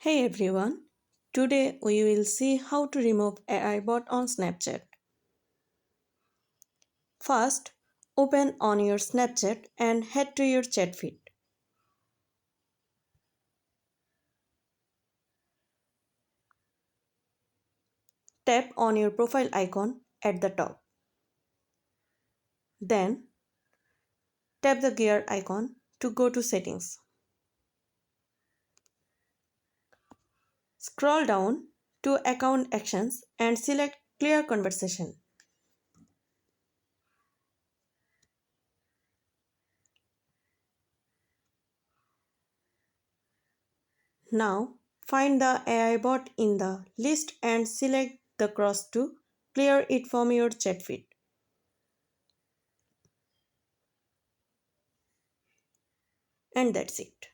Hey everyone, today we will see how to remove AI bot on Snapchat. First, open on your Snapchat and head to your chat feed. Tap on your profile icon at the top. Then, tap the gear icon to go to settings. Scroll down to account actions and select clear conversation. Now, find the AI bot in the list and select the cross to clear it from your chat feed. And that's it.